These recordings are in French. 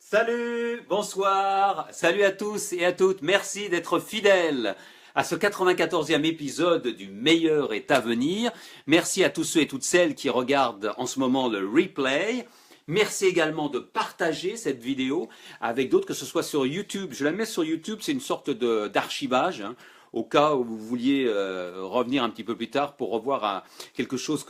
Salut, bonsoir, salut à tous et à toutes, merci d'être fidèles à ce 94e épisode du meilleur est à venir. Merci à tous ceux et toutes celles qui regardent en ce moment le replay. Merci également de partager cette vidéo avec d'autres, que ce soit sur YouTube. Je la mets sur YouTube, c'est une sorte d'archivage, hein, au cas où vous vouliez revenir un petit peu plus tard pour revoir quelque chose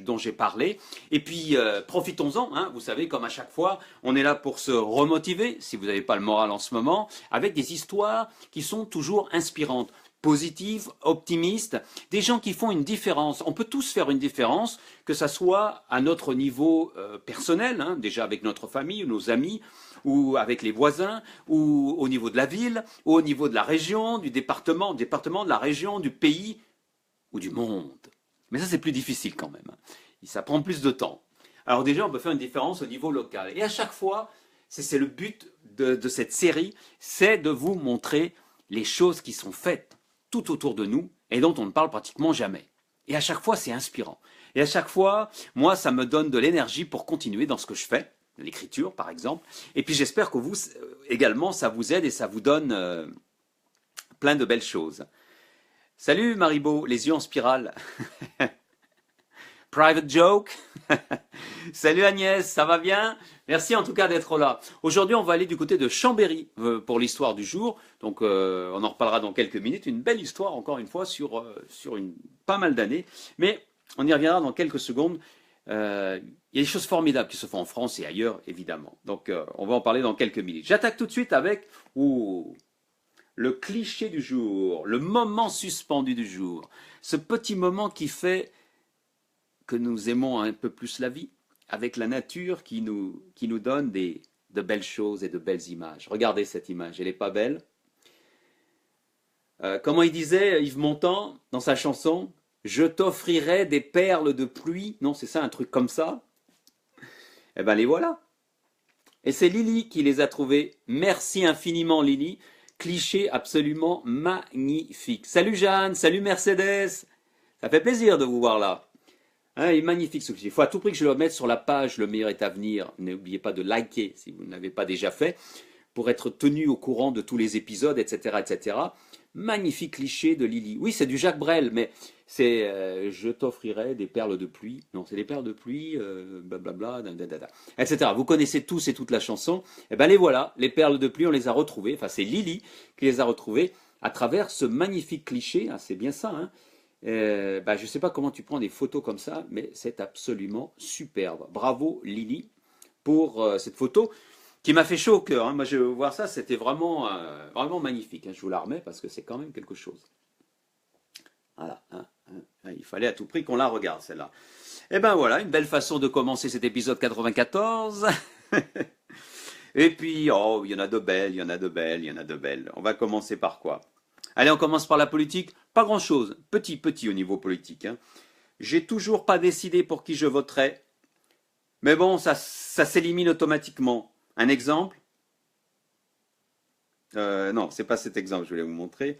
dont j'ai parlé. Et puis, profitons-en, hein, vous savez, comme à chaque fois, on est là pour se remotiver, si vous n'avez pas le moral en ce moment, avec des histoires qui sont toujours inspirantes, positives, optimistes, des gens qui font une différence. On peut tous faire une différence, que ça soit à notre niveau personnel, hein, déjà avec notre famille ou nos amis, ou avec les voisins, ou au niveau de la ville, ou au niveau de la région, du département, de la région, du pays, ou du monde. Mais ça, c'est plus difficile quand même. Ça prend plus de temps. Alors déjà, on peut faire une différence au niveau local. Et à chaque fois, c'est le but de cette série, c'est de vous montrer les choses qui sont faites tout autour de nous et dont on ne parle pratiquement jamais. Et à chaque fois, c'est inspirant. Et à chaque fois, moi, ça me donne de l'énergie pour continuer dans ce que je fais, l'écriture par exemple. Et puis j'espère que vous également, ça vous aide et ça vous donne plein de belles choses. Salut Maribo, les yeux en spirale. Private joke. Salut Agnès, ça va bien? Merci en tout cas d'être là. Aujourd'hui, on va aller du côté de Chambéry pour l'histoire du jour. Donc, on en reparlera dans quelques minutes. Une belle histoire, encore une fois, sur pas mal d'années. Mais on y reviendra dans quelques secondes. Il y a des choses formidables qui se font en France et ailleurs, évidemment. Donc, on va en parler dans quelques minutes. J'attaque tout de suite avec le cliché du jour, le moment suspendu du jour. Ce petit moment qui fait que nous aimons un peu plus la vie, avec la nature qui nous donne de belles choses et de belles images. Regardez cette image, elle n'est pas belle? Comment il disait Yves Montand dans sa chanson? Je t'offrirai des perles de pluie. Non, c'est ça, un truc comme ça. Eh bien, les voilà. Et c'est Lily qui les a trouvés. Merci infiniment, Lily. Cliché absolument magnifique. Salut Jeanne, salut Mercedes. Ça fait plaisir de vous voir là. Hein, il est magnifique ce cliché. Il faut à tout prix que je le mette sur la page Le meilleur est à venir. N'oubliez pas de liker si vous ne l'avez pas déjà fait, pour être tenu au courant de tous les épisodes, etc. etc. Magnifique cliché de Lily. Oui, c'est du Jacques Brel, mais c'est je t'offrirai des perles de pluie. Non, c'est des perles de pluie, blablabla, etc. Vous connaissez tous et toute la chanson. Eh bien, les voilà, les perles de pluie, on les a retrouvées. Enfin, c'est Lily qui les a retrouvées à travers ce magnifique cliché. Ah, c'est bien ça, hein. Je ne sais pas comment tu prends des photos comme ça, mais c'est absolument superbe. Bravo Lily pour cette photo qui m'a fait chaud au cœur, hein. Moi, je voir ça, c'était vraiment, vraiment magnifique, hein. Je vous la remets parce que c'est quand même quelque chose. Voilà, hein, il fallait à tout prix qu'on la regarde, celle-là. Et ben voilà, une belle façon de commencer cet épisode 94. Et puis, oh, il y en a de belles, il y en a de belles, il y en a de belles. On va commencer par quoi? Allez, on commence par la politique. Pas grand-chose, petit au niveau politique, hein. J'ai toujours pas décidé pour qui je voterai. Mais bon, ça s'élimine automatiquement. Un exemple? Non, c'est pas cet exemple, je voulais vous montrer.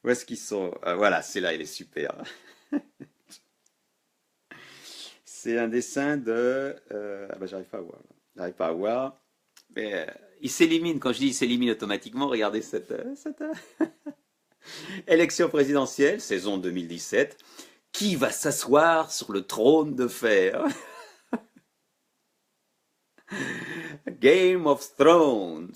Où est-ce qu'ils sont? Voilà, c'est là, il est super. C'est un dessin de... j'arrive pas à voir. J'arrive pas à voir. Mais il s'élimine, quand je dis il s'élimine automatiquement, regardez cette élection présidentielle, saison 2017. Qui va s'asseoir sur le trône de fer? Game of Thrones.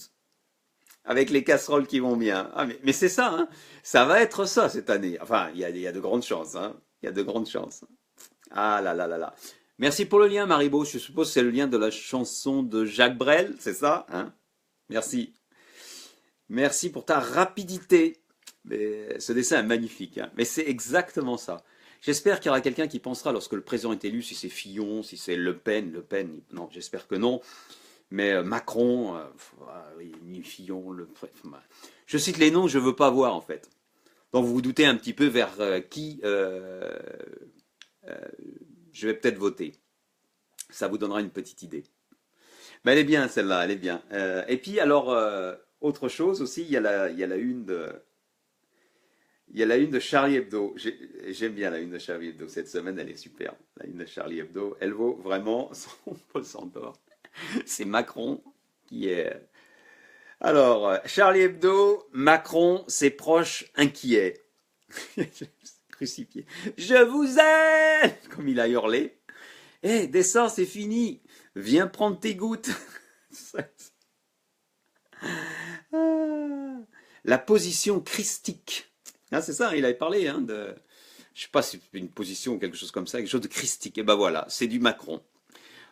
Avec les casseroles qui vont bien. Ah, mais c'est ça, hein. Ça va être ça cette année. Enfin, il y a de grandes chances, hein. Il y a de grandes chances. Ah là là là là. Merci pour le lien, Maribo. Je suppose que c'est le lien de la chanson de Jacques Brel, c'est ça, hein? Merci. Merci pour ta rapidité. Mais ce dessin est magnifique, hein. Mais c'est exactement ça. J'espère qu'il y aura quelqu'un qui pensera lorsque le président est élu, si c'est Fillon, si c'est Le Pen, non, j'espère que non. Mais Macron, oui, ni Fillon, je cite les noms que je ne veux pas voir en fait. Donc vous vous doutez un petit peu vers qui je vais peut-être voter. Ça vous donnera une petite idée. Mais elle est bien celle-là, elle est bien. Et puis alors, autre chose aussi, il y a la une de... Il y a la une de Charlie Hebdo. J'aime bien la une de Charlie Hebdo. Cette semaine, elle est superbe. La une de Charlie Hebdo, elle vaut vraiment son pesant d'or. C'est Macron qui est... Alors, Charlie Hebdo, Macron, ses proches inquiets. Crucifié. Je vous aime, comme il a hurlé. Hé, descends, c'est fini. Viens prendre tes gouttes. La position christique. Ah, c'est ça, il avait parlé de... Je sais pas si c'est une position ou quelque chose comme ça, quelque chose de christique. Et ben voilà, c'est du Macron.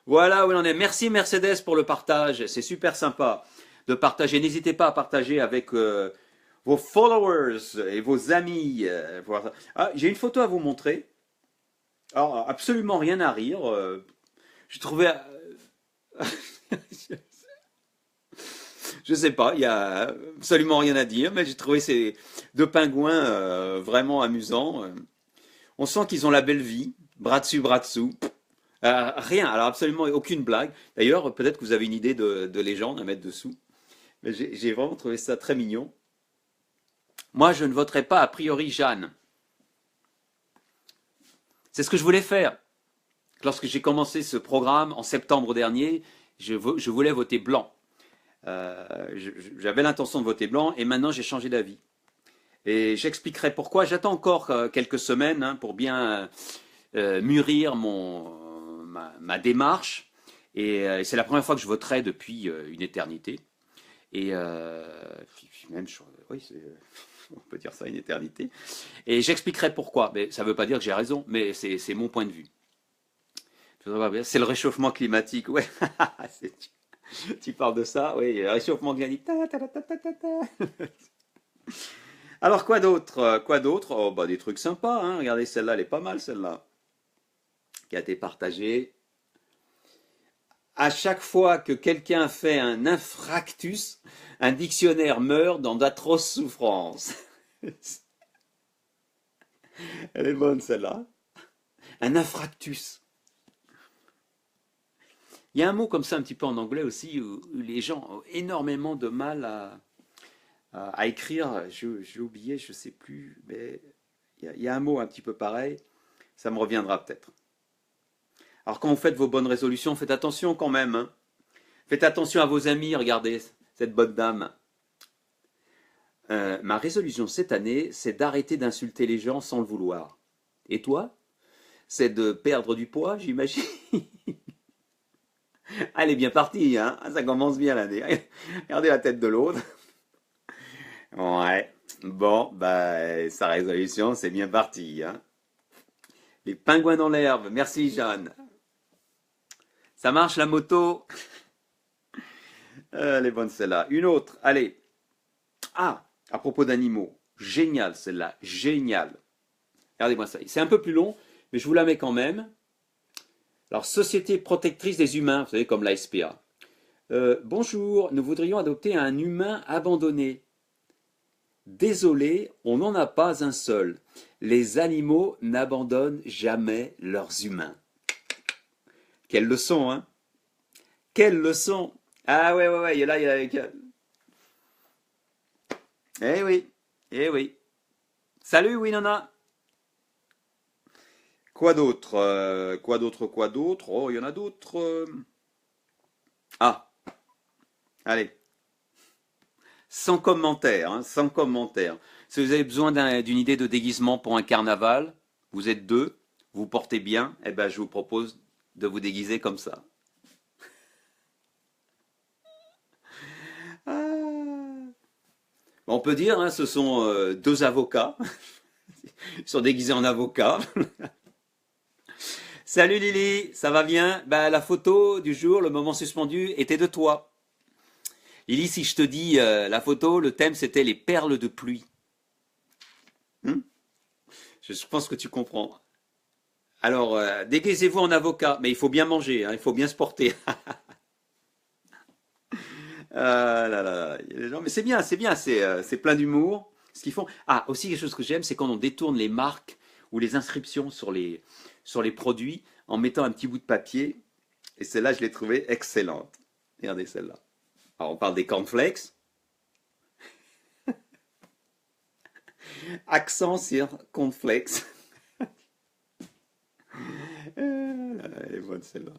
Voilà où on en est. Merci Mercedes pour le partage. C'est super sympa de partager. N'hésitez pas à partager avec vos followers et vos amis. Ah, j'ai une photo à vous montrer. Alors, absolument rien à rire. J'ai trouvé... Je sais pas, il y a absolument rien à dire, mais j'ai trouvé ces deux pingouins vraiment amusants. On sent qu'ils ont la belle vie, bras dessus, bras dessous. Rien, alors absolument aucune blague. D'ailleurs, peut-être que vous avez une idée de légende à mettre dessous. Mais j'ai vraiment trouvé ça très mignon. Moi, je ne voterai pas a priori Jeanne. C'est ce que je voulais faire. Lorsque j'ai commencé ce programme en septembre dernier, je voulais voter blanc. J'avais l'intention de voter blanc et maintenant j'ai changé d'avis. Et j'expliquerai pourquoi. J'attends encore quelques semaines pour bien mûrir ma démarche. Et c'est la première fois que je voterai depuis une éternité. Et puis même, oui, on peut dire ça, une éternité. Et j'expliquerai pourquoi. Mais ça ne veut pas dire que j'ai raison, mais c'est mon point de vue. C'est le réchauffement climatique. Ouais, tu parles de ça, oui, le réchauffement climatique. Alors quoi d'autre? Quoi d'autre? Oh, bah, des trucs sympas, hein. Regardez, celle-là, elle est pas mal, celle-là, qui a été partagée. À chaque fois que quelqu'un fait un infractus, un dictionnaire meurt dans d'atroces souffrances. Elle est bonne, celle-là. Un infractus. Il y a un mot comme ça un petit peu en anglais aussi où les gens ont énormément de mal à écrire. J'ai oublié, je ne sais plus, mais il y a un mot un petit peu pareil. Ça me reviendra peut-être. Alors quand vous faites vos bonnes résolutions, faites attention quand même. Hein. Faites attention à vos amis, regardez cette bonne dame. Ma résolution cette année, c'est d'arrêter d'insulter les gens sans le vouloir. Et toi? C'est de perdre du poids, j'imagine. Elle est bien partie, hein. Ça commence bien l'année. Regardez la tête de l'autre. Ouais. Bon, bah, sa résolution, c'est bien parti, hein. Les pingouins dans l'herbe. Merci, Jeanne. Ça marche la moto? Elle est bonne celle-là. Une autre, allez. Ah, à propos d'animaux. Génial celle-là, génial. Regardez-moi ça. C'est un peu plus long, mais je vous la mets quand même. Alors, Société protectrice des humains, vous savez, comme la SPA. Bonjour, nous voudrions adopter un humain abandonné. Désolé, on n'en a pas un seul. Les animaux n'abandonnent jamais leurs humains. Quelle leçon, hein? Quelle leçon! Ah ouais, il y a là, il y a avec... Eh oui, eh oui. Salut Winona! Quoi d'autre? Quoi d'autre? Quoi d'autre? Oh, il y en a d'autres. Ah, allez. Sans commentaire, hein, sans commentaire. Si vous avez besoin d'une idée de déguisement pour un carnaval, vous êtes deux, vous portez bien, eh ben je vous propose de vous déguiser comme ça. Ah. On peut dire, hein, ce sont deux avocats. Ils sont déguisés en avocats. Salut Lily, ça va bien? Bah, la photo du jour, le moment suspendu, était de toi. Lily, si je te dis la photo, le thème c'était les perles de pluie. Je pense que tu comprends. Alors, déguisez-vous en avocat, mais il faut bien manger, hein, il faut bien se porter. Ah là là, il y a des gens, mais c'est bien, c'est plein d'humour. Ce qu'ils font. Ah, aussi quelque chose que j'aime, c'est quand on détourne les marques ou les inscriptions sur les produits en mettant un petit bout de papier. Et celle-là, je l'ai trouvée excellente. Regardez celle-là. Alors, on parle des cornflakes. Accent sur cornflakes. Elle est bonne celle-là.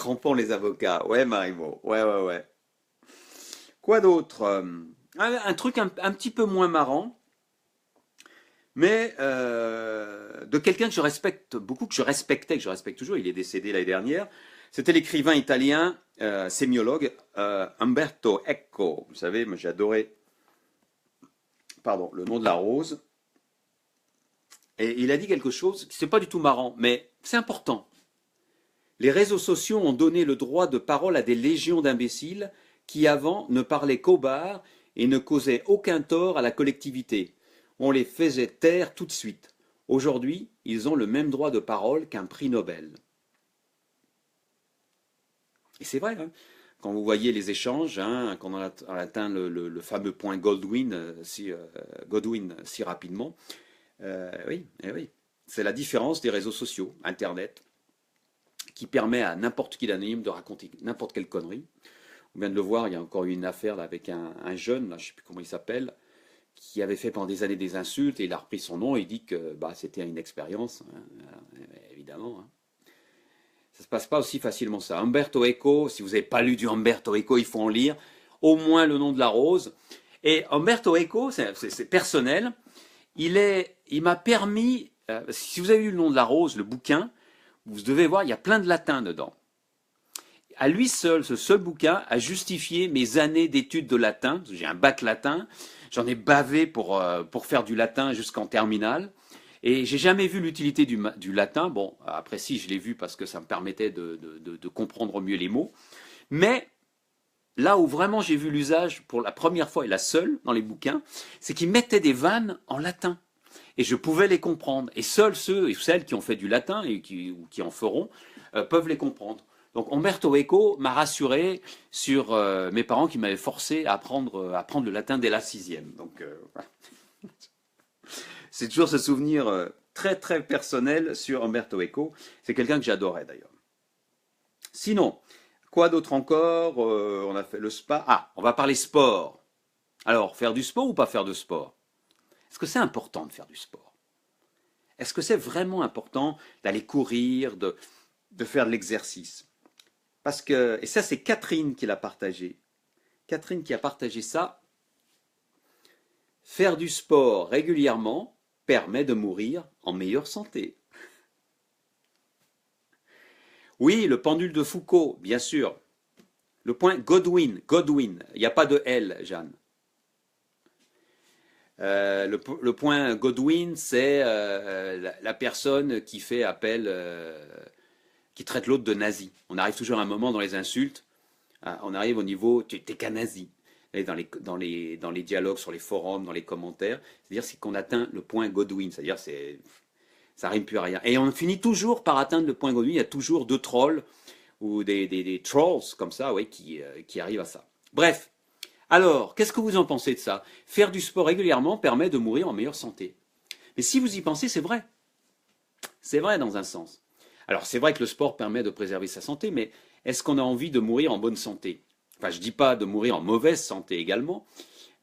Crampons les avocats. Ouais, Marimo. Ouais, ouais, ouais. Quoi d'autre? Un truc un petit peu moins marrant, mais de quelqu'un que je respecte beaucoup, que je respectais, que je respecte toujours. Il est décédé l'année dernière. C'était l'écrivain italien, sémiologue, Umberto Eco. Vous savez, moi j'ai adoré, pardon, Le nom de la rose. Et il a dit quelque chose, c'est pas du tout marrant, mais c'est important. Les réseaux sociaux ont donné le droit de parole à des légions d'imbéciles qui avant ne parlaient qu'au bar et ne causaient aucun tort à la collectivité. On les faisait taire tout de suite. Aujourd'hui, ils ont le même droit de parole qu'un prix Nobel. Et c'est vrai, hein, quand vous voyez les échanges, hein, quand on a atteint le fameux point Godwin si rapidement, oui, eh oui. C'est la différence des réseaux sociaux, Internet, qui permet à n'importe qui d'anonyme de raconter n'importe quelle connerie. On vient de le voir, il y a encore eu une affaire là, avec un jeune, là, je ne sais plus comment il s'appelle, qui avait fait pendant des années des insultes, et il a repris son nom et il dit que bah, c'était une expérience, hein, évidemment. Hein. Ça ne se passe pas aussi facilement ça. Umberto Eco, si vous n'avez pas lu du Umberto Eco, il faut en lire. Au moins Le nom de la rose. Et Umberto Eco, c'est personnel, il m'a permis, si vous avez lu Le nom de la rose, le bouquin, vous devez voir, il y a plein de latin dedans. À lui seul, ce seul bouquin a justifié mes années d'études de latin. J'ai un bac latin, j'en ai bavé pour faire du latin jusqu'en terminale. Et j'ai jamais vu l'utilité du latin. Bon, après si, je l'ai vu parce que ça me permettait de comprendre mieux les mots. Mais là où vraiment j'ai vu l'usage pour la première fois et la seule dans les bouquins, c'est qu'ils mettaient des vannes en latin. Et je pouvais les comprendre. Et seuls ceux et celles qui ont fait du latin et ou qui en feront peuvent les comprendre. Donc Umberto Eco m'a rassuré sur mes parents qui m'avaient forcé à apprendre le latin dès la sixième. Donc voilà. C'est toujours ce souvenir très très personnel sur Umberto Eco. C'est quelqu'un que j'adorais d'ailleurs. Sinon, quoi d'autre encore? On a fait le spa. Ah, on va parler sport. Alors, faire du sport ou pas faire de sport? Est-ce que c'est important de faire du sport? Est-ce que c'est vraiment important d'aller courir, de faire de l'exercice? Parce que, et ça c'est Catherine qui l'a partagé. Catherine qui a partagé ça. Faire du sport régulièrement permet de mourir en meilleure santé. Oui, le pendule de Foucault, bien sûr. Le point Godwin, il n'y a pas de L, Jeanne. Le point Godwin, c'est la personne qui fait appel, qui traite l'autre de nazi. On arrive toujours à un moment dans les insultes, on arrive au niveau, t'es qu'un nazi. Et dans les dialogues sur les forums, dans les commentaires, c'est-à-dire c'est qu'on atteint le point Godwin, c'est-à-dire ça rime plus à rien. Et on finit toujours par atteindre le point Godwin, il y a toujours deux trolls ou des trolls comme ça, ouais, qui arrivent à ça. Bref, alors, qu'est-ce que vous en pensez de ça? Faire du sport régulièrement permet de mourir en meilleure santé. Mais si vous y pensez, c'est vrai. C'est vrai dans un sens. Alors, c'est vrai que le sport permet de préserver sa santé, mais est-ce qu'on a envie de mourir en bonne santé? Enfin, je ne dis pas de mourir en mauvaise santé également,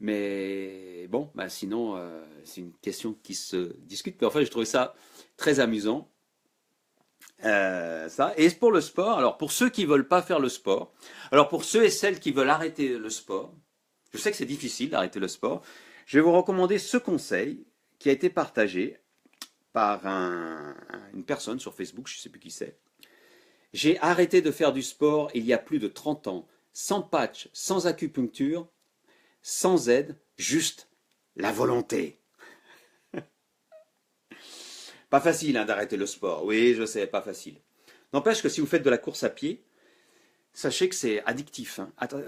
mais bon, bah sinon, c'est une question qui se discute. Mais enfin, je trouvais ça très amusant. Ça. Et pour le sport, alors pour ceux qui ne veulent pas faire le sport, alors pour ceux et celles qui veulent arrêter le sport, je sais que c'est difficile d'arrêter le sport, je vais vous recommander ce conseil qui a été partagé par une personne sur Facebook, je ne sais plus qui c'est. J'ai arrêté de faire du sport il y a plus de 30 ans, sans patch, sans acupuncture, sans aide, juste la volonté. Pas facile hein, d'arrêter le sport, oui je sais, pas facile. N'empêche que si vous faites de la course à pied, sachez que c'est addictif. Hein. Attends.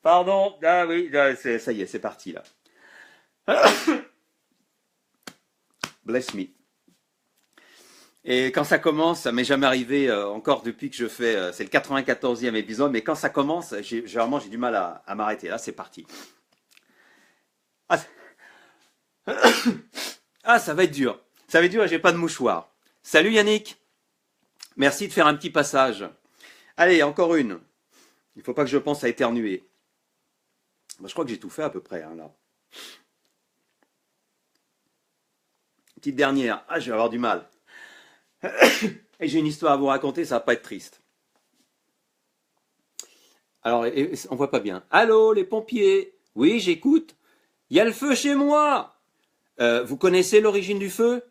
Pardon, ah oui, ça y est, c'est parti là. Bless me. Et quand ça commence, ça m'est jamais arrivé encore depuis que je fais, c'est le 94e épisode, mais quand ça commence, généralement j'ai du mal à m'arrêter. Là, c'est parti. Ah, ah, ça va être dur. Ça va être dur, j'ai pas de mouchoir. Salut Yannick. Merci de faire un petit passage. Allez, encore une. Il faut pas que je pense à éternuer. Bah, je crois que j'ai tout fait à peu près, hein, là. Petite dernière. Ah, je vais avoir du mal. Et j'ai une histoire à vous raconter, ça va pas être triste. Alors, on voit pas bien. Allô, les pompiers? Oui, j'écoute. Il y a le feu chez moi. Vous connaissez l'origine du feu?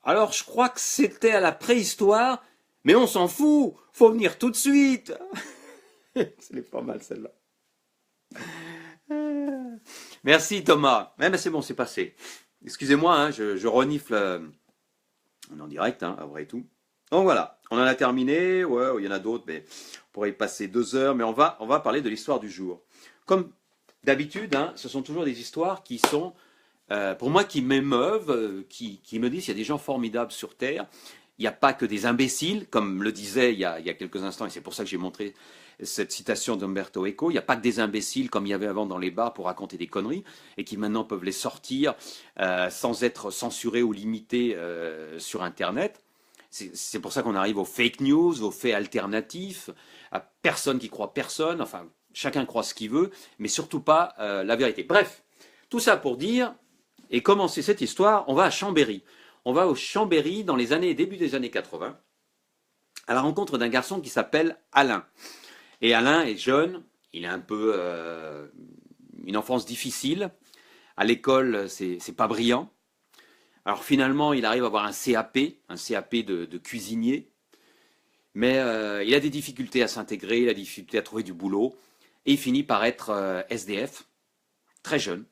Alors, je crois que c'était à la préhistoire, mais on s'en fout. Faut venir tout de suite. C'est pas mal celle-là. Merci Thomas. Mais c'est bon, c'est passé. Excusez-moi, hein, je renifle. On est en direct, hein, après tout. Donc voilà, on en a terminé. Ouais, il y en a d'autres, mais on pourrait y passer 2 heures. Mais on va parler de l'histoire du jour. Comme d'habitude, hein, ce sont toujours des histoires qui sont, pour moi, qui m'émeuvent, qui me disent qu'il y a des gens formidables sur Terre. Il n'y a pas que des imbéciles, comme le disait il y a quelques instants, et c'est pour ça que j'ai montré cette citation d'Umberto Eco. Il n'y a pas que des imbéciles comme il y avait avant dans les bars pour raconter des conneries, et qui maintenant peuvent les sortir sans être censurés ou limités sur Internet. C'est pour ça qu'on arrive aux fake news, aux faits alternatifs, à personne qui croit personne, enfin, chacun croit ce qu'il veut, mais surtout pas la vérité. Bref, tout ça pour dire, et commencer cette histoire, on va à Chambéry. On va au Chambéry dans les début des années 80, à la rencontre d'un garçon qui s'appelle Alain. Et Alain est jeune, il a un peu une enfance difficile. À l'école, c'est pas brillant. Alors finalement, il arrive à avoir un CAP de cuisinier. Mais il a des difficultés à s'intégrer, il a des difficultés à trouver du boulot. Et il finit par être SDF, très jeune.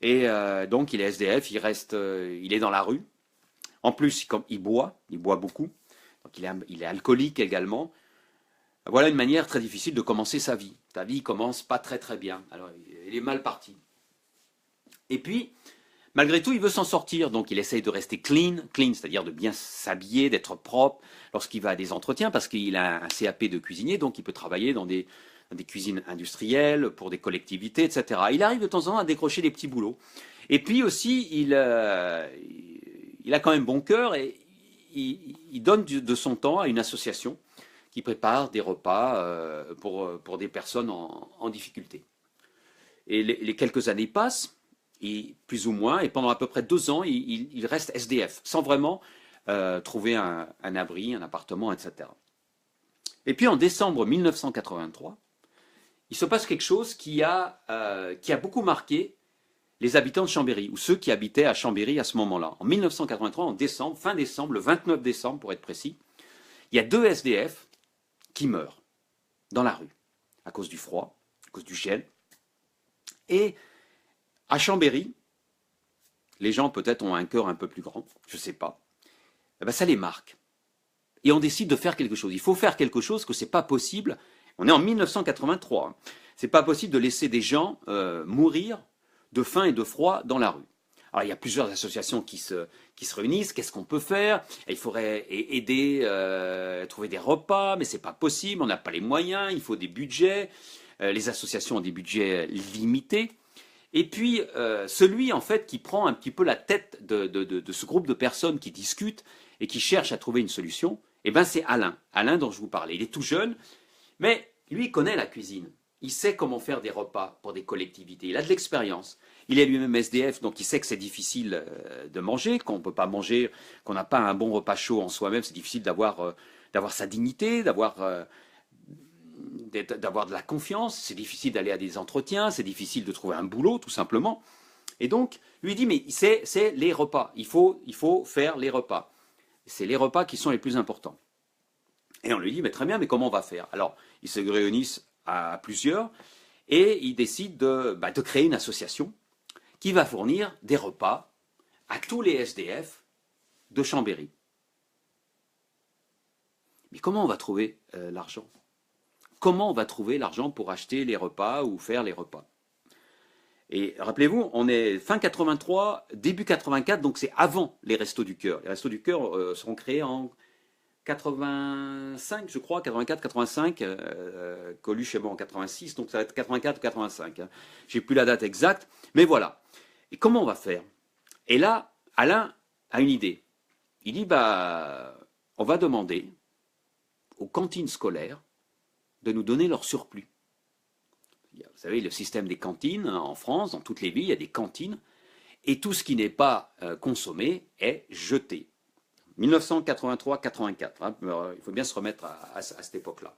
Et donc il est SDF, il est dans la rue. En plus, il boit beaucoup. Donc il est alcoolique également. Voilà une manière très difficile de commencer sa vie. Ta vie commence pas très très bien. Alors il est mal parti. Et puis, malgré tout, il veut s'en sortir. Donc il essaye de rester clean, c'est-à-dire de bien s'habiller, d'être propre lorsqu'il va à des entretiens, parce qu'il a un CAP de cuisinier, donc il peut travailler dans des cuisines industrielles, pour des collectivités, etc. Il arrive de temps en temps à décrocher des petits boulots. Et puis aussi, il a quand même bon cœur et il donne de son temps à une association qui prépare des repas pour des personnes en difficulté. Et les quelques années passent, plus ou moins, et pendant à peu près 2 ans, il reste SDF, sans vraiment trouver un abri, un appartement, etc. Et puis en décembre 1983, il se passe quelque chose qui a beaucoup marqué les habitants de Chambéry, ou ceux qui habitaient à Chambéry à ce moment-là. En 1983, en décembre, fin décembre, le 29 décembre pour être précis, il y a 2 SDF qui meurent dans la rue, à cause du froid, à cause du gel. Et à Chambéry, les gens peut-être ont un cœur un peu plus grand, je ne sais pas, eh ben ça les marque. Et on décide de faire quelque chose. Il faut faire quelque chose, que ce n'est pas possible. On est en 1983. Hein. C'est pas possible de laisser des gens mourir de faim et de froid dans la rue. Alors il y a plusieurs associations qui se réunissent. Qu'est-ce qu'on peut faire? Il faudrait aider, trouver des repas, mais c'est pas possible. On n'a pas les moyens. Il faut des budgets. Les associations ont des budgets limités. Et puis celui en fait qui prend un petit peu la tête de ce groupe de personnes qui discutent et qui cherchent à trouver une solution, eh ben c'est Alain dont je vous parlais. Il est tout jeune, mais lui il connaît la cuisine. Il sait comment faire des repas pour des collectivités. Il a de l'expérience. Il est lui-même SDF, donc il sait que c'est difficile de manger, qu'on ne peut pas manger, qu'on n'a pas un bon repas chaud en soi-même. C'est difficile d'avoir sa dignité, d'avoir de la confiance. C'est difficile d'aller à des entretiens. C'est difficile de trouver un boulot, tout simplement. Et donc, lui dit, mais c'est les repas. Il faut faire les repas. C'est les repas qui sont les plus importants. Et on lui dit, mais très bien, mais comment on va faire? Alors, ils se réunissent à plusieurs et ils décident de créer une association qui va fournir des repas à tous les SDF de Chambéry. Mais comment on va trouver l'argent? Comment on va trouver l'argent pour acheter les repas ou faire les repas? Et rappelez-vous, on est fin 83, début 84, donc c'est avant les Restos du Cœur. Les Restos du Cœur seront créés en 85, je crois, 84, 85, Coluche est mort en 86, donc ça va être 84 ou 85. Hein. J'ai plus la date exacte, mais voilà. Et comment on va faire? Et là, Alain a une idée. Il dit, on va demander aux cantines scolaires de nous donner leur surplus. Vous savez, le système des cantines en France, dans toutes les villes, il y a des cantines, et tout ce qui n'est pas consommé est jeté. 1983-84. Hein, il faut bien se remettre à cette époque-là.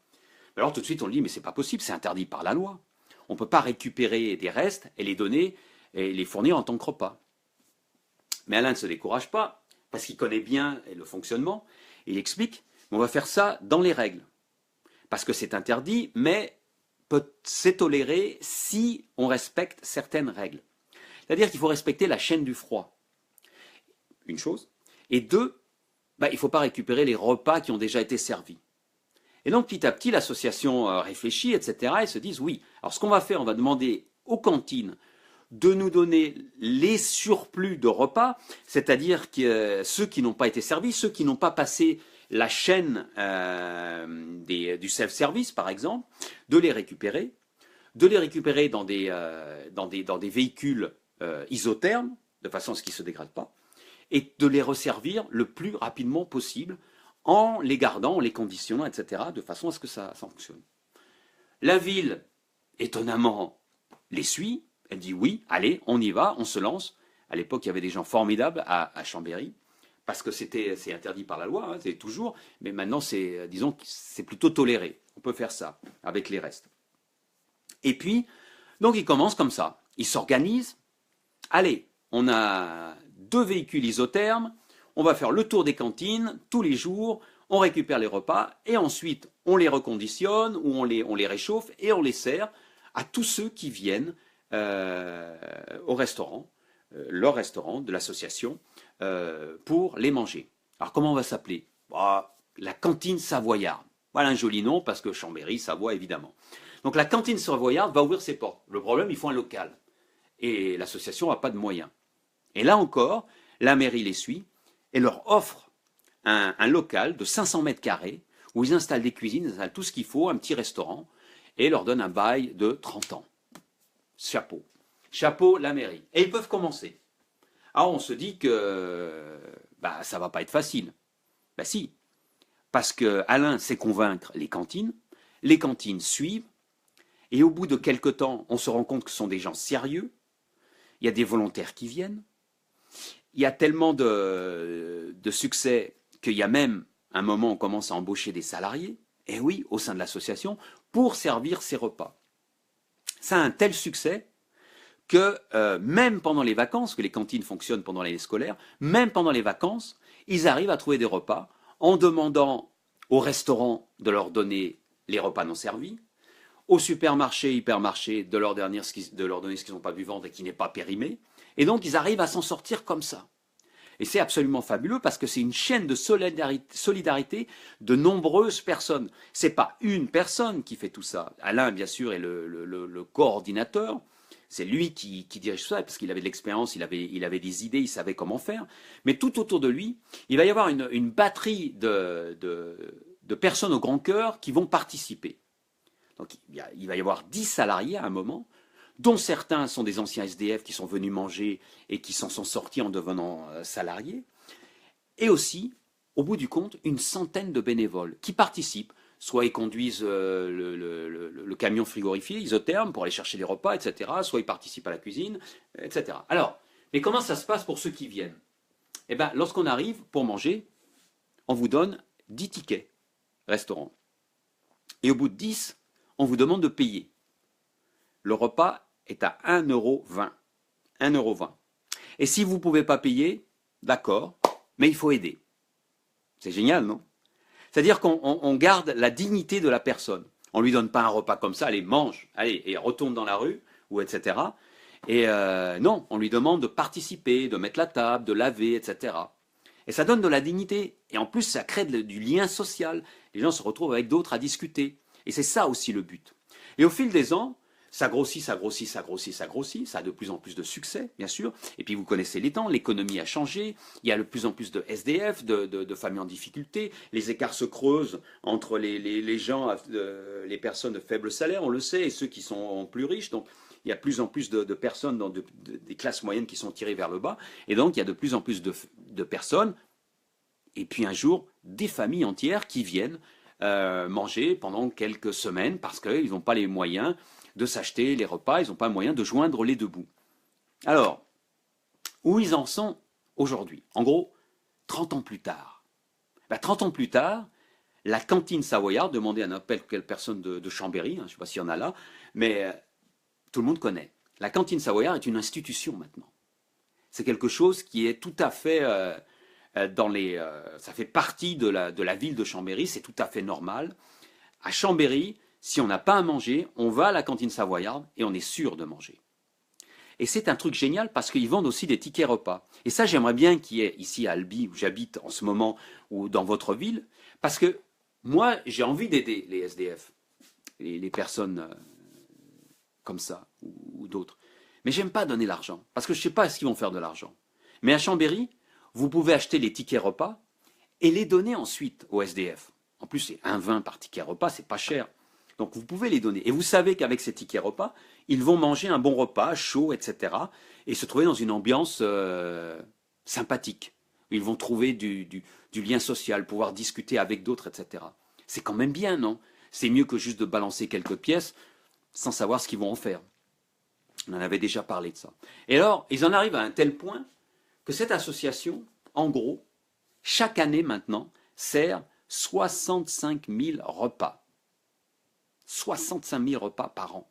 Alors tout de suite, on dit, mais c'est pas possible, c'est interdit par la loi. On ne peut pas récupérer des restes et les donner et les fournir en tant que repas. Mais Alain ne se décourage pas, parce qu'il connaît bien le fonctionnement. Il explique, on va faire ça dans les règles. Parce que c'est interdit, mais c'est toléré si on respecte certaines règles. C'est-à-dire qu'il faut respecter la chaîne du froid. Une chose. Et deux, il ne faut pas récupérer les repas qui ont déjà été servis. Et donc petit à petit, l'association réfléchit, etc. Et se disent, oui, alors ce qu'on va faire, on va demander aux cantines de nous donner les surplus de repas, c'est-à-dire ceux qui n'ont pas été servis, ceux qui n'ont pas passé la chaîne du self-service, par exemple, de les récupérer dans des véhicules isothermes, de façon à ce qu'ils ne se dégradent pas, et de les resservir le plus rapidement possible, en les gardant, en les conditionnant, etc., de façon à ce que ça fonctionne. La ville, étonnamment, les suit. Elle dit oui, allez, on y va, on se lance. À l'époque, il y avait des gens formidables à Chambéry, parce que c'est interdit par la loi, hein, c'est toujours, mais maintenant, disons que c'est plutôt toléré. On peut faire ça avec les restes. Et puis, donc, ils commencent comme ça. Ils s'organisent. Allez, on a 2 véhicules isothermes, on va faire le tour des cantines tous les jours, on récupère les repas, et ensuite, on les reconditionne, ou on les réchauffe, et on les sert à tous ceux qui viennent au restaurant, leur restaurant de l'association, pour les manger. Alors comment on va s'appeler? La cantine savoyarde. Voilà un joli nom, parce que Chambéry, Savoie, évidemment. Donc la cantine savoyarde va ouvrir ses portes. Le problème, il faut un local. Et l'association n'a pas de moyens. Et là encore, la mairie les suit et leur offre un local de 500 mètres carrés où ils installent des cuisines, ils installent tout ce qu'il faut, un petit restaurant, et leur donnent un bail de 30 ans. Chapeau. Chapeau, la mairie. Et ils peuvent commencer. Alors on se dit que ça va pas être facile. Si. Parce que Alain sait convaincre les cantines suivent, et au bout de quelque temps, on se rend compte que ce sont des gens sérieux, il y a des volontaires qui viennent, il y a tellement de succès qu'il y a même un moment où on commence à embaucher des salariés, et oui, au sein de l'association, pour servir ces repas. Ça a un tel succès que même pendant les vacances, que les cantines fonctionnent pendant l'année scolaire, même pendant les vacances, ils arrivent à trouver des repas en demandant aux restaurants de leur donner les repas non servis, aux supermarchés, hypermarchés de leur donner ce qu'ils n'ont pas pu vendre et qui n'est pas périmé. Et donc, ils arrivent à s'en sortir comme ça. Et c'est absolument fabuleux parce que c'est une chaîne de solidarité de nombreuses personnes. Ce n'est pas une personne qui fait tout ça. Alain, bien sûr, est le coordinateur. C'est lui qui dirige tout ça parce qu'il avait de l'expérience, il avait des idées, il savait comment faire. Mais tout autour de lui, il va y avoir une batterie de personnes au grand cœur qui vont participer. Donc il va y avoir 10 salariés à un moment, dont certains sont des anciens SDF qui sont venus manger et qui s'en sont sortis en devenant salariés, et aussi, au bout du compte, une centaine de bénévoles qui participent, soit ils conduisent le camion frigorifié, isotherme, pour aller chercher des repas, etc., soit ils participent à la cuisine, etc. Alors, mais comment ça se passe pour ceux qui viennent? Eh bien, lorsqu'on arrive pour manger, on vous donne 10 tickets restaurant. Et au bout de 10, on vous demande de payer. Le repas est à 1,20 €. 1,20 €. Et si vous ne pouvez pas payer, d'accord, mais il faut aider. C'est génial, non? C'est-à-dire qu'on garde la dignité de la personne. On ne lui donne pas un repas comme ça, allez, mange, allez, et retourne dans la rue, ou etc. Et non, on lui demande de participer, de mettre la table, de laver, etc. Et ça donne de la dignité. Et en plus, ça crée du lien social. Les gens se retrouvent avec d'autres à discuter. Et c'est ça aussi le but. Et au fil des ans, ça grossit, ça grossit, ça grossit, ça grossit, ça a de plus en plus de succès, bien sûr. Et puis vous connaissez les temps, l'économie a changé, il y a de plus en plus de SDF, de familles en difficulté, les écarts se creusent entre les gens, les personnes de faible salaire, on le sait, et ceux qui sont plus riches. Donc il y a de plus en plus de personnes des classes moyennes qui sont tirées vers le bas, et donc il y a de plus en plus de personnes, et puis un jour, des familles entières qui viennent manger pendant quelques semaines parce qu'ils n'ont pas les moyens de s'acheter les repas, ils n'ont pas le moyen de joindre les deux bouts. Alors, où ils en sont aujourd'hui? En gros, 30 ans plus tard, Ben, 30 ans plus tard, la cantine savoyarde, demandez à n'importe quelle personne de Chambéry, hein, je ne sais pas s'il y en a là, mais tout le monde connaît. La cantine savoyarde est une institution maintenant. C'est quelque chose qui est tout à fait ça fait partie de la ville de Chambéry, c'est tout à fait normal. À Chambéry, si on n'a pas à manger, on va à la cantine savoyarde et on est sûr de manger. Et c'est un truc génial parce qu'ils vendent aussi des tickets repas. Et ça, j'aimerais bien qu'il y ait ici à Albi, où j'habite en ce moment, ou dans votre ville, parce que moi, j'ai envie d'aider les SDF, les personnes comme ça, ou d'autres. Mais j'aime pas donner l'argent, parce que je ne sais pas ce qu'ils vont faire de l'argent. Mais à Chambéry, vous pouvez acheter les tickets repas et les donner ensuite aux SDF. En plus, c'est 1,20 par ticket repas, c'est pas cher. Donc vous pouvez les donner. Et vous savez qu'avec ces tickets repas, ils vont manger un bon repas, chaud, etc. Et se trouver dans une ambiance sympathique. Ils vont trouver du lien social, pouvoir discuter avec d'autres, etc. C'est quand même bien, non? C'est mieux que juste de balancer quelques pièces sans savoir ce qu'ils vont en faire. On en avait déjà parlé de ça. Et alors, ils en arrivent à un tel point que cette association, en gros, chaque année maintenant, sert 65 000 repas. 65 000 repas par an.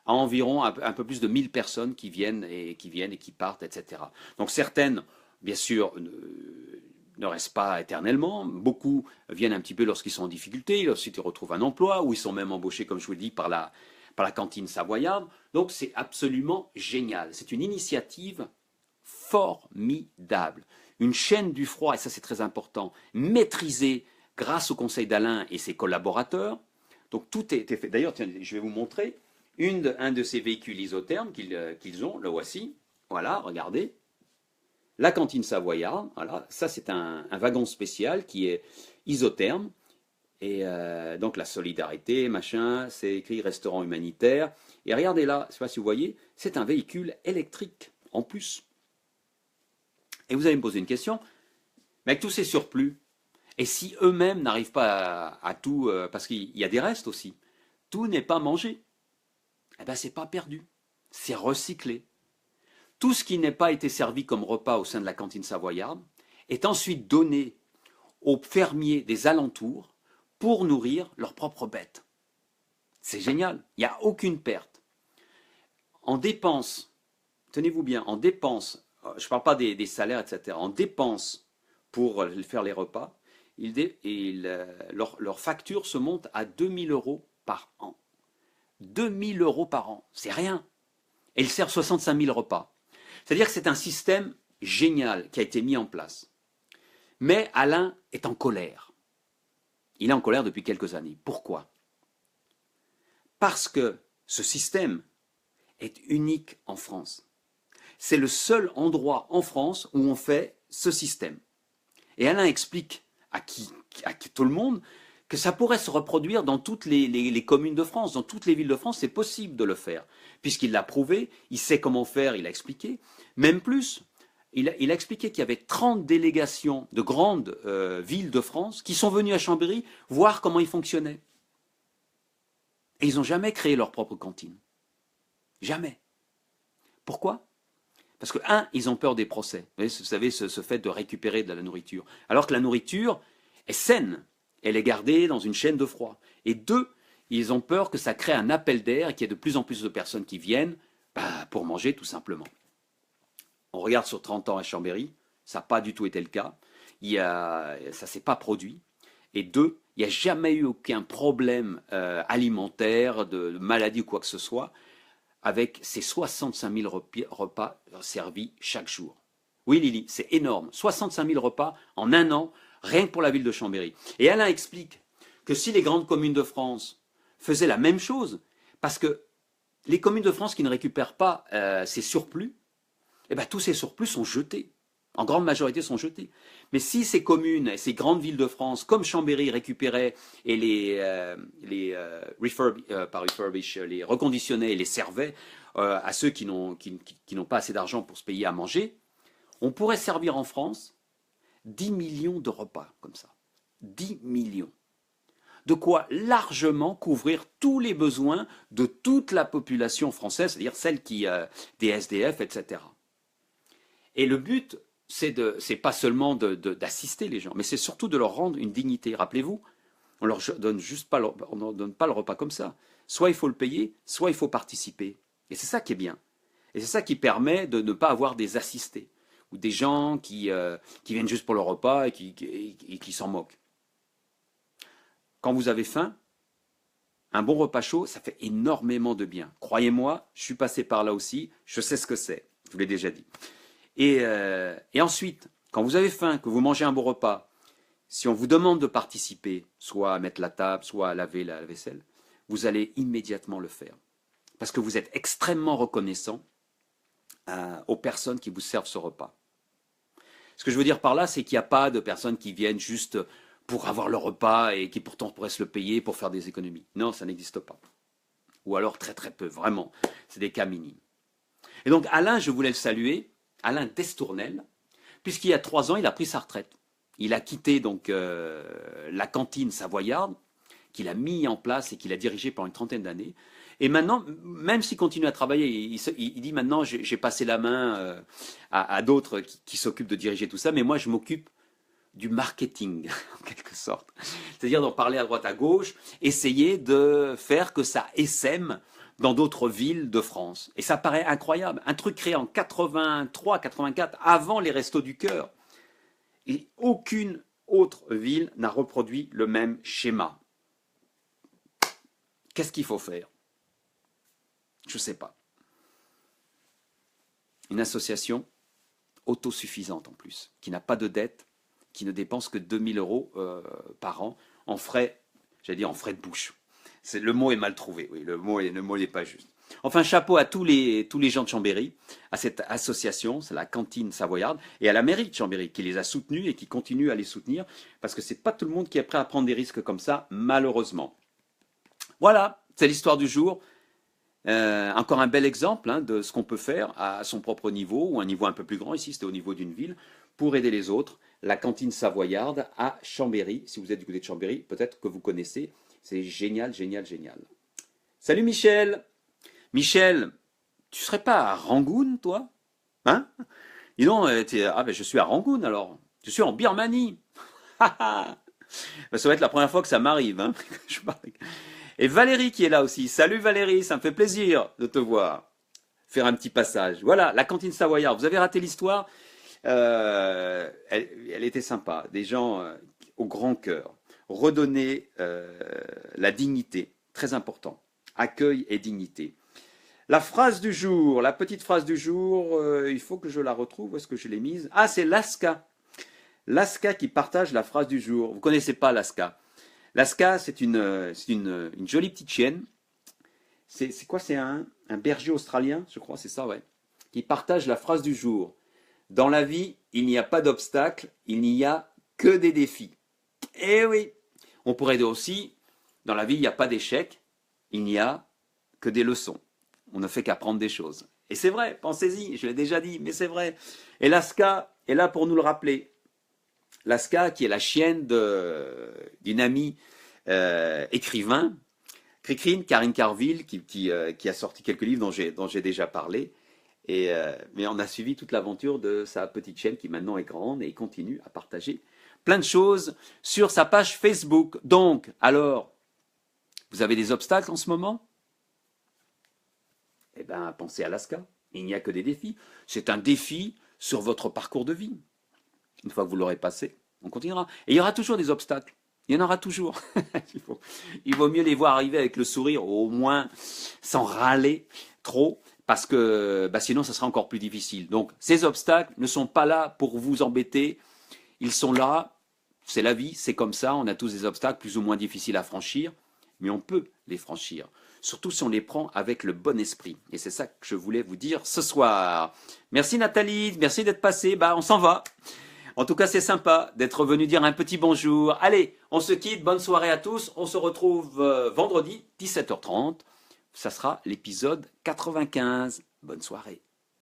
À environ un peu plus de 1000 personnes qui viennent et qui partent, etc. Donc certaines, bien sûr, ne restent pas éternellement. Beaucoup viennent un petit peu lorsqu'ils sont en difficulté, lorsqu'ils retrouvent un emploi, ou ils sont même embauchés, comme je vous le dis, par la cantine savoyarde. Donc c'est absolument génial. C'est une initiative formidable. Une chaîne du froid, et ça c'est très important, maîtrisée grâce au conseil d'Alain et ses collaborateurs. Donc tout a été fait. D'ailleurs, je vais vous montrer un de ces véhicules isothermes qu'ils ont, le voici. Voilà, regardez. La cantine savoyarde, voilà, ça c'est un wagon spécial qui est isotherme. Et donc la solidarité, machin, c'est écrit restaurant humanitaire. Et regardez là, je ne sais pas si vous voyez, c'est un véhicule électrique en plus. Et vous allez me poser une question, mais avec tous ces surplus, et si eux-mêmes n'arrivent pas à tout, parce qu'il y a des restes aussi, tout n'est pas mangé, eh bien c'est pas perdu, c'est recyclé. Tout ce qui n'est pas été servi comme repas au sein de la cantine savoyarde est ensuite donné aux fermiers des alentours pour nourrir leurs propres bêtes. C'est génial, il n'y a aucune perte. En dépenses, tenez-vous bien, en dépenses, je ne parle pas des salaires, etc., en dépenses pour faire les repas, leur facture se monte à 2000 € par an. 2000 € par an, c'est rien. Et ils servent 65 000 repas. C'est-à-dire que c'est un système génial qui a été mis en place. Mais Alain est en colère. Il est en colère depuis quelques années. Pourquoi? Parce que ce système est unique en France. C'est le seul endroit en France où on fait ce système. Et Alain explique à tout le monde que ça pourrait se reproduire dans toutes les communes de France, dans toutes les villes de France, c'est possible de le faire. Puisqu'il l'a prouvé, il sait comment faire, il a expliqué. Même plus, il a expliqué qu'il y avait 30 délégations de grandes villes de France qui sont venues à Chambéry voir comment il fonctionnait. Et ils n'ont jamais créé leur propre cantine. Jamais. Pourquoi? Parce que, ils ont peur des procès. Vous savez, ce fait de récupérer de la nourriture. Alors que la nourriture est saine. Elle est gardée dans une chaîne de froid. Et 2, ils ont peur que ça crée un appel d'air et qu'il y ait de plus en plus de personnes qui viennent pour manger tout simplement. On regarde sur 30 ans à Chambéry, ça n'a pas du tout été le cas. Ça ne s'est pas produit. Et 2, il n'y a jamais eu aucun problème alimentaire, de maladie ou quoi que ce soit, avec ces 65 000 repas servis chaque jour. Oui, Lily, c'est énorme. 65 000 repas en un an, rien que pour la ville de Chambéry. Et Alain explique que si les grandes communes de France faisaient la même chose, parce que les communes de France qui ne récupèrent pas ces surplus, eh bien, tous ces surplus sont jetés. En grande majorité sont jetés. Mais si ces communes et ces grandes villes de France, comme Chambéry, récupéraient et les reconditionnaient et les servaient à ceux qui n'ont pas assez d'argent pour se payer à manger, on pourrait servir en France 10 millions de repas comme ça. 10 millions. De quoi largement couvrir tous les besoins de toute la population française, c'est-à-dire celle des SDF, etc. Et le but c'est pas seulement d'assister les gens, mais c'est surtout de leur rendre une dignité. Rappelez-vous, on leur donne juste pas, on ne donne pas le repas comme ça. Soit il faut le payer, soit il faut participer. Et c'est ça qui est bien. Et c'est ça qui permet de ne pas avoir des assistés ou des gens qui viennent juste pour le repas et qui s'en moquent. Quand vous avez faim, un bon repas chaud, ça fait énormément de bien. Croyez-moi, je suis passé par là aussi, je sais ce que c'est, je vous l'ai déjà dit. Et ensuite, quand vous avez faim, que vous mangez un bon repas, si on vous demande de participer, soit à mettre la table, soit à laver la vaisselle, vous allez immédiatement le faire. Parce que vous êtes extrêmement reconnaissant aux personnes qui vous servent ce repas. Ce que je veux dire par là, c'est qu'il n'y a pas de personnes qui viennent juste pour avoir le repas et qui pourtant pourraient se le payer pour faire des économies. Non, ça n'existe pas. Ou alors très très peu, vraiment. C'est des cas minimes. Et donc Alain, je voulais le saluer, Alain Destournel, puisqu'il y a 3 ans, il a pris sa retraite. Il a quitté donc la cantine savoyarde, qu'il a mis en place et qu'il a dirigé pendant une 30aine d'années. Et maintenant, même s'il continue à travailler, il dit maintenant, j'ai passé la main à d'autres qui s'occupent de diriger tout ça, mais moi je m'occupe du marketing, en quelque sorte. C'est-à-dire d'en parler à droite à gauche, essayer de faire que ça essaime dans d'autres villes de France. Et ça paraît incroyable. Un truc créé en 83, 84, avant les Restos du Cœur. Et aucune autre ville n'a reproduit le même schéma. Qu'est-ce qu'il faut faire? Je ne sais pas. Une association autosuffisante en plus, qui n'a pas de dette, qui ne dépense que 2 000 € par an en frais, j'allais dire en frais de bouche. Le mot est mal trouvé, oui, le mot n'est pas juste. Enfin, chapeau à tous les gens de Chambéry, à cette association, c'est la cantine savoyarde, et à la mairie de Chambéry, qui les a soutenus et qui continue à les soutenir, parce que c'est pas tout le monde qui est prêt à prendre des risques comme ça, malheureusement. Voilà, c'est l'histoire du jour. Encore un bel exemple de ce qu'on peut faire à son propre niveau, ou un niveau un peu plus grand, ici c'était au niveau d'une ville, pour aider les autres. La cantine savoyarde à Chambéry, si vous êtes du côté de Chambéry, peut-être que vous connaissez, c'est génial, génial, génial. Salut Michel! Michel, tu serais pas à Rangoon, toi? Hein? Dis donc, je suis à Rangoon alors, je suis en Birmanie. Ça va être la première fois que ça m'arrive. Hein? Et Valérie qui est là aussi. Salut Valérie, ça me fait plaisir de te voir. Faire un petit passage. Voilà, la cantine savoyarde. Vous avez raté l'histoire. Elle était sympa. Des gens au grand cœur. Redonner la dignité. Très important. Accueil et dignité. La phrase du jour, la petite phrase du jour, il faut que je la retrouve. Où est-ce que je l'ai mise? Ah, c'est Laska. Laska qui partage la phrase du jour. Vous ne connaissez pas Laska? Laska, c'est une jolie petite chienne. C'est quoi? C'est un berger australien, je crois, c'est ça, ouais. Qui partage la phrase du jour. Dans la vie, il n'y a pas d'obstacles, il n'y a que des défis. Eh oui. On pourrait dire aussi, dans la vie, il n'y a pas d'échecs, il n'y a que des leçons. On ne fait qu'apprendre des choses. Et c'est vrai, pensez-y, je l'ai déjà dit, mais c'est vrai. Et Laska est là pour nous le rappeler. Laska, qui est la chienne d'une amie écrivain, Cricrine, Karine Carville, qui a sorti quelques livres dont j'ai déjà parlé. Mais on a suivi toute l'aventure de sa petite chienne qui maintenant est grande et continue à partager plein de choses sur sa page Facebook. Donc, alors, vous avez des obstacles en ce moment? Eh bien, pensez à Laska. Il n'y a que des défis. C'est un défi sur votre parcours de vie. Une fois que vous l'aurez passé, on continuera. Et il y aura toujours des obstacles. Il y en aura toujours. Il vaut mieux les voir arriver avec le sourire, au moins sans râler trop, parce que sinon, ça sera encore plus difficile. Donc, ces obstacles ne sont pas là pour vous embêter. Ils sont là, c'est la vie, c'est comme ça. On a tous des obstacles plus ou moins difficiles à franchir, mais on peut les franchir. Surtout si on les prend avec le bon esprit. Et c'est ça que je voulais vous dire ce soir. Merci Nathalie, merci d'être passée. On s'en va. En tout cas, c'est sympa d'être venu dire un petit bonjour. Allez, on se quitte. Bonne soirée à tous. On se retrouve vendredi, 17h30. Ça sera l'épisode 95. Bonne soirée.